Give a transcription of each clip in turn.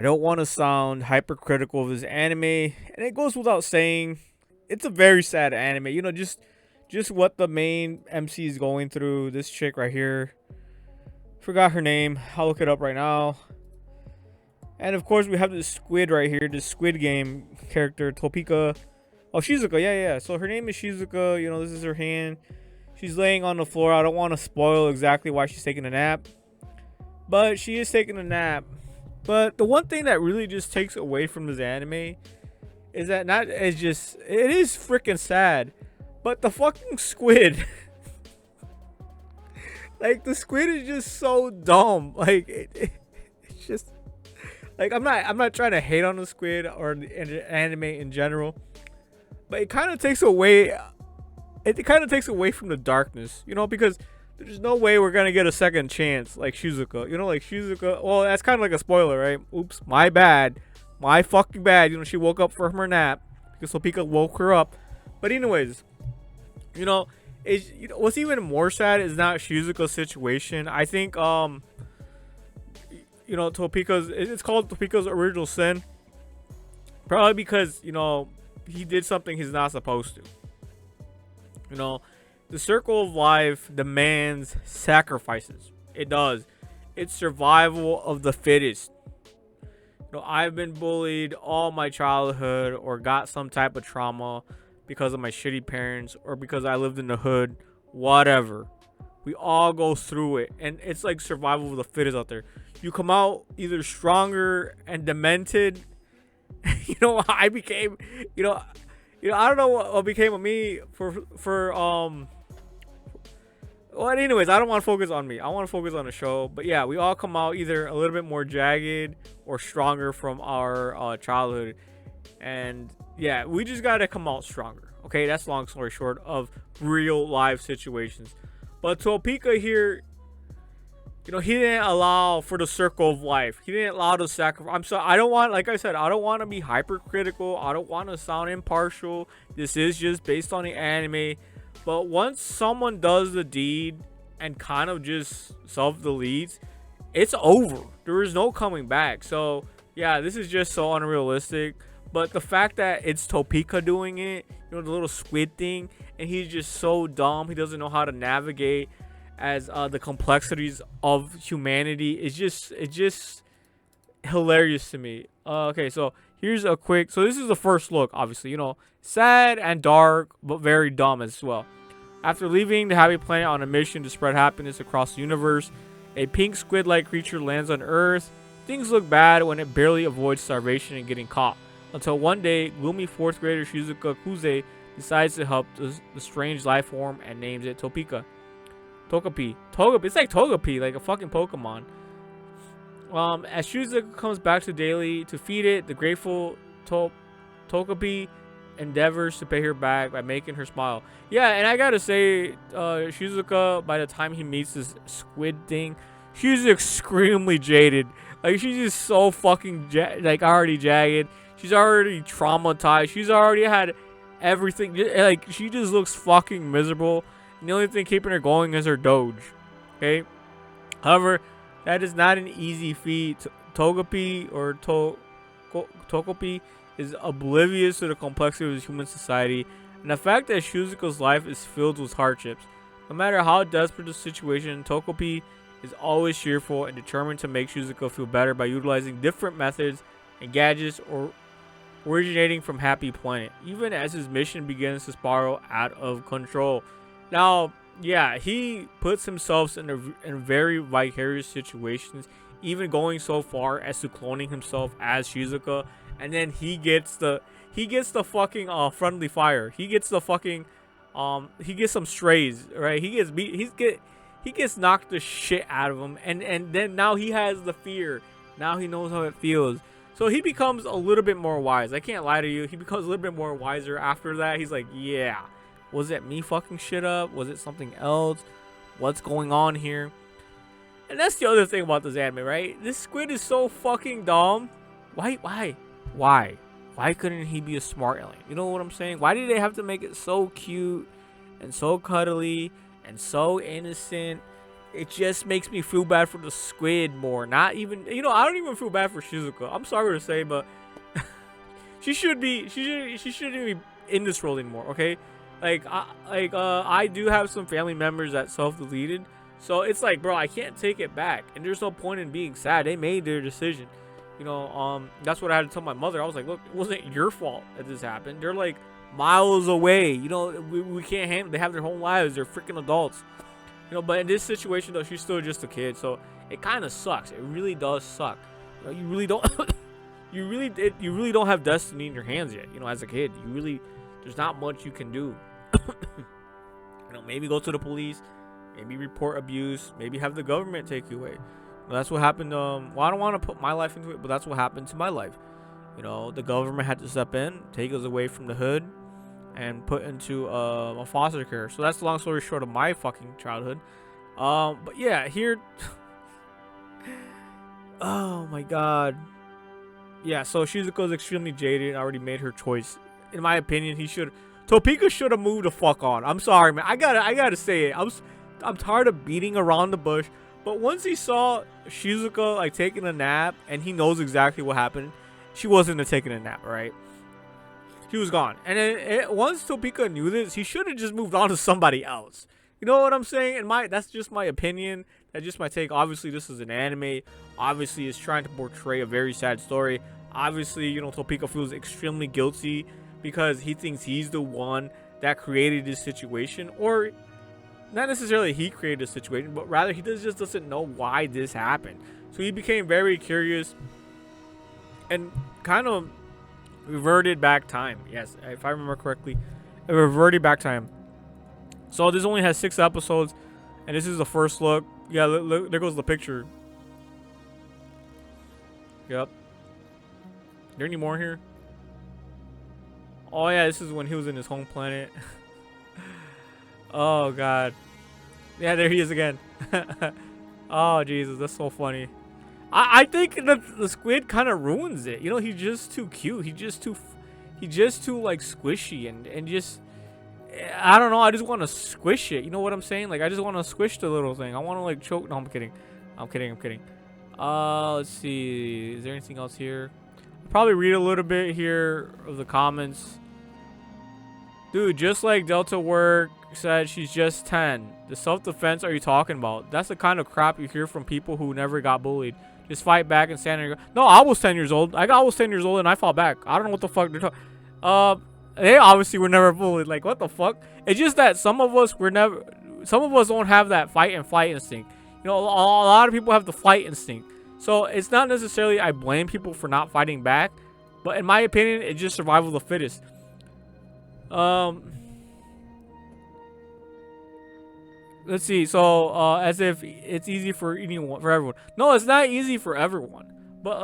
I don't want to sound hypercritical of this anime, and it goes without saying, it's a very sad anime. You know, just what the main MC is going through. This chick right here, forgot her name. I'll look it up right now. And of course, we have this Squid right here, this Squid Game character, Topika. Oh, Shizuka, yeah. So her name is Shizuka. You know, this is her hand. She's laying on the floor. I don't want to spoil exactly why she's taking a nap, but she is taking a nap. But the one thing that really just takes away from this anime is that not it's just it is freaking sad, but the fucking squid, like the squid is just so dumb. Like it's just like I'm not trying to hate on the squid or the anime in general, but it kind of takes away. It kind of takes away from the darkness, you know, because there's no way we're gonna get a second chance like Shizuka. You know, like Shizuka. Well, that's kind of like a spoiler, right? Oops, my bad, my fucking bad. You know, she woke up from her nap because Topika woke her up. But anyways, you know, what's even more sad is not Shizuka's situation. I think you know, it's called Topika's Original Sin, probably because you know he did something he's not supposed to. You know, the circle of life demands sacrifices. It does. It's survival of the fittest. You know, I've been bullied all my childhood or got some type of trauma because of my shitty parents or because I lived in the hood. Whatever. We all go through it. And it's like survival of the fittest out there. You come out either stronger and demented. You know, I became, you know, I don't know what became of me for well, anyways, I don't want to focus on me. I want to focus on the show. But yeah, we all come out either a little bit more jagged or stronger from our childhood. And yeah, we just got to come out stronger. Okay, that's long story short of real life situations. But Topika here, you know, he didn't allow for the circle of life. He didn't allow the sacrifice. I don't want, like I said, I don't want to be hypercritical. I don't want to sound impartial. This is just based on the anime. But once someone does the deed and kind of just self-deletes, it's over. There is no coming back. So yeah, this is just so unrealistic. But the fact that it's Topika doing it, you know, the little squid thing, and he's just so dumb. He doesn't know how to navigate as the complexities of humanity. It's just hilarious to me. Okay, so here's a quick. So this is the first look, obviously. You know, sad and dark, but very dumb as well. After leaving the happy planet on a mission to spread happiness across the universe, a pink squid-like creature lands on Earth. Things look bad when it barely avoids starvation and getting caught. Until one day, gloomy fourth grader Shizuka Kuze decides to help the strange life form and names it Topika. Takopii. It's like Takopii, like a fucking Pokemon. As Shizuka comes back to daily to feed it, the grateful Takopii endeavors to pay her back by making her smile. Yeah, and I gotta say, Shizuka, by the time he meets this squid thing, she's extremely jaded. Like, she's just so fucking like already jagged. She's already traumatized. She's already had everything. Like, she just looks fucking miserable. And the only thing keeping her going is her doge. Okay. However, that is not an easy feat. Takopii or Takopii is oblivious to the complexity of human society and the fact that Shizuka's life is filled with hardships. No matter how desperate the situation, Takopii is always cheerful and determined to make Shizuka feel better by utilizing different methods and gadgets or originating from Happy Planet, even as his mission begins to spiral out of control. Now, yeah, he puts himself in very vicarious situations, even going so far as to cloning himself as Shizuka, and then he gets the fucking friendly fire. He gets the fucking he gets some strays, right? He gets beat. He gets knocked the shit out of him, and then now he has the fear. Now he knows how it feels. So he becomes a little bit more wise. I can't lie to you. He becomes a little bit more wiser after that. He's like, yeah, was it me fucking shit up? Was it something else? What's going on here? And that's the other thing about this anime, right? This squid is so fucking dumb. Why couldn't he be a smart alien? You know what I'm saying? Why did they have to make it so cute and so cuddly and so innocent? it just makes me feel bad for the squid more. Not even, I don't even feel bad for Shizuka. I'm sorry to say, but she shouldn't be in this role anymore. Okay, I do have some family members that self-deleted, so it's like, bro, I can't take it back, and there's no point in being sad. They made their decision. That's what I had to tell my mother. I was like, look, it wasn't your fault that this happened. They're like miles away. We can't handle. They have their own lives. They're freaking adults. But in this situation though, she's still just a kid, so it kind of sucks. It really does suck. You really don't. you really don't have destiny in your hands yet. As a kid, there's not much you can do. Maybe go to the police, maybe report abuse, maybe have the government take you away. That's what happened. Well, I don't want to put my life into it, but that's what happened to my life. The government had to step in, take us away from the hood, and put into a foster care. So that's the long story short of my fucking childhood. But yeah, here. Oh my god. Yeah, so Shizuko's extremely jaded and already made her choice. In my opinion, Topika should have moved the fuck on. I'm sorry, man. I gotta say it. I'm tired of beating around the bush. But once he saw Shizuka like taking a nap, and he knows exactly what happened, she wasn't taking a nap, right? She was gone. And then once Topika knew this, he should have just moved on to somebody else. You know what I'm saying? And that's just my opinion. That's just my take. Obviously, this is an anime. Obviously, it's trying to portray a very sad story. Obviously, Topika feels extremely guilty because he thinks he's the one that created this situation, or not necessarily he created the situation, but rather he just doesn't know why this happened. So he became very curious and kind of reverted back time. Yes, if I remember correctly, it reverted back time. So this only has 6 episodes, and this is the first look. Yeah, look, there goes the picture. Yep. Is there any more here? Oh yeah, this is when he was in his home planet. Oh god. Yeah, there he is again. Oh Jesus, that's so funny. I think the squid kind of ruins it. He's just too cute. He's just too like squishy and just, I don't know. I just want to squish it. You know what I'm saying? Like, I just want to squish the little thing. I want to like choke. No, I'm kidding. I'm kidding. Let's see. Is there anything else here? I'll probably read a little bit here of the comments. Dude, just like Delta Work said, she's just 10. The self-defense are you talking about? That's the kind of crap you hear from people who never got bullied. Just fight back and stand there. No, I was 10 years old. I was 10 years old and I fought back. I don't know what the fuck they're talking. They obviously were never bullied. Like, what the fuck? It's just that some of us don't have that fight and flight instinct. A lot of people have the flight instinct. So it's not necessarily I blame people for not fighting back, but in my opinion, it's just survival of the fittest. Let's see. So as if it's easy for everyone. No, it's not easy for everyone. But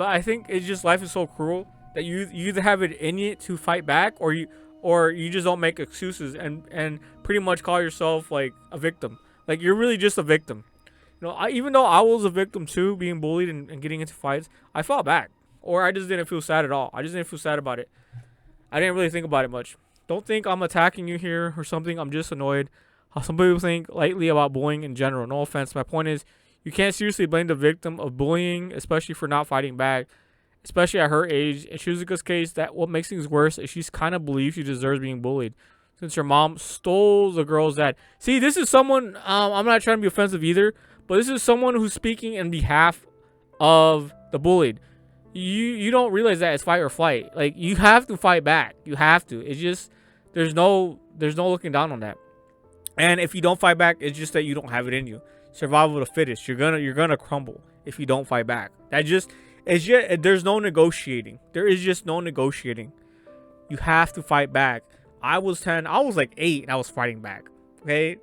I think it's just life is so cruel that you either have it in you to fight back, or you just don't make excuses and pretty much call yourself like a victim. Like, you're really just a victim. Even though I was a victim too, being bullied and getting into fights, I fought back, or I just didn't feel sad at all. I just didn't feel sad about it. I didn't really think about it much. Don't think I'm attacking you here or something. I'm just annoyed how some people think lightly about bullying in general. No offense. My point is, you can't seriously blame the victim of bullying, especially for not fighting back, especially at her age. In Shizuka's case, that what makes things worse is she's kind of believes she deserves being bullied, since her mom stole the girl's dad. See, this is someone, I'm not trying to be offensive either, but this is someone who's speaking in behalf of the bullied. You don't realize that it's fight or flight. Like, you have to fight back. You have to. It's just, there's no looking down on that. And if you don't fight back, it's just that you don't have it in you. Survival of the fittest. You're gonna crumble if you don't fight back. There's no negotiating. There is just no negotiating. You have to fight back. I was 10. I was like 8 and I was fighting back. Okay?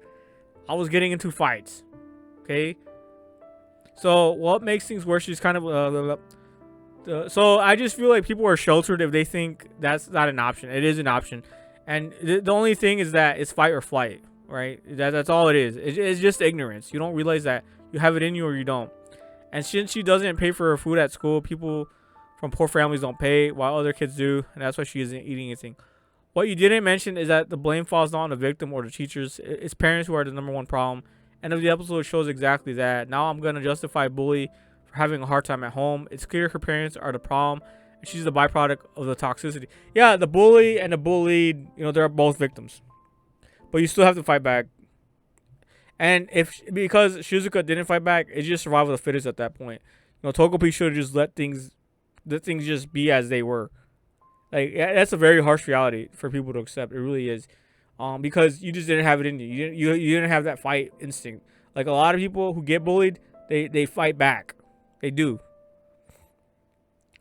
I was getting into fights. Okay? So what makes things worse is kind of so I just feel like people are sheltered if they think that's not an option. It is an option. And the only thing is that it's fight or flight, right? That's all it is. It's just ignorance. You don't realize that you have it in you or you don't. And since she doesn't pay for her food at school, people from poor families don't pay while other kids do. And that's why she isn't eating anything. What you didn't mention is that the blame falls not on the victim or the teachers. It's parents who are the #1 problem. End of the episode shows exactly that. Now I'm gonna justify bully for having a hard time at home. It's clear her parents are the problem, and she's the byproduct of the toxicity. Yeah, the bully and the bullied, they're both victims, but you still have to fight back. And because Shizuka didn't fight back, it's just survival of the fittest at that point. Takopis should have just let things just be as they were. Like, yeah, that's a very harsh reality for people to accept. It really is. Because you just didn't have it in you. You didn't have that fight instinct. Like a lot of people who get bullied, they fight back. They do.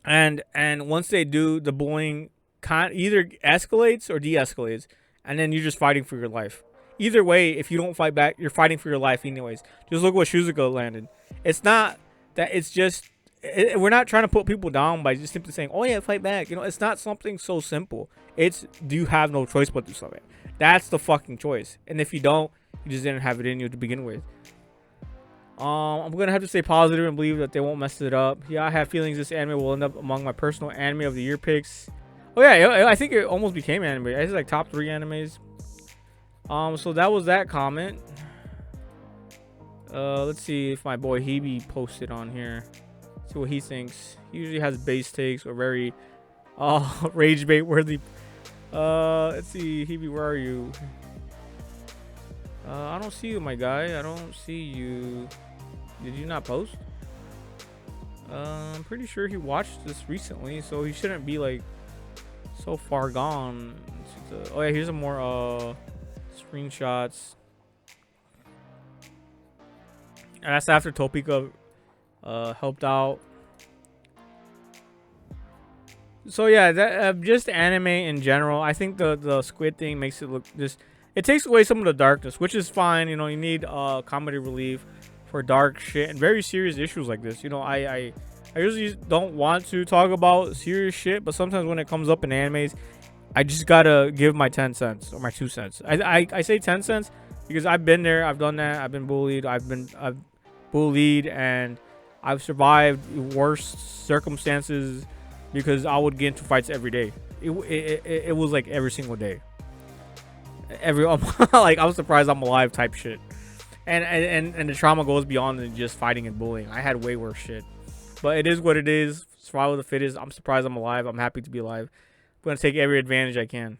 And once they do, the bullying either escalates or de-escalates, and then you're just fighting for your life. Either way, if you don't fight back, you're fighting for your life anyways. Just look what Shizuka landed. It's not that it's just we're not trying to put people down by just simply saying, "Oh yeah, fight back." It's not something so simple. It's, do you have no choice but to do something? That's the fucking choice. And if you don't, you just didn't have it in you to begin with. I'm gonna have to stay positive and believe that they won't mess it up. Yeah, I have feelings this anime will end up among my personal anime of the year picks. Oh yeah, I think it almost became anime. It's like top 3 animes. So that was that comment. Let's see if my boy Hebe posted on here. See what he thinks. He usually has base takes or very rage bait worthy. Let's see, Hebe, where are you? I don't see you, my guy. I don't see you. Did you not post? I'm pretty sure he watched this recently, so he shouldn't be like so far gone. Oh yeah, here's some more screenshots. And that's after Topika helped out. So yeah, that just anime in general. I think the Squid thing makes it look it takes away some of the darkness, which is fine. You need comedy relief for dark shit and very serious issues like this. I usually don't want to talk about serious shit, but sometimes when it comes up in animes, I just gotta give my 10 cents or my 2 cents. I say 10 cents because I've been there, I've done that, I've been bullied, I've bullied, and I've survived worse circumstances because I would get into fights every day. It was like every single day. Like, I was surprised I'm alive type shit. And the trauma goes beyond than just fighting and bullying. I had way worse shit. But it is what it is. Survival of the fittest. I'm surprised I'm alive. I'm happy to be alive. I'm gonna take every advantage I can.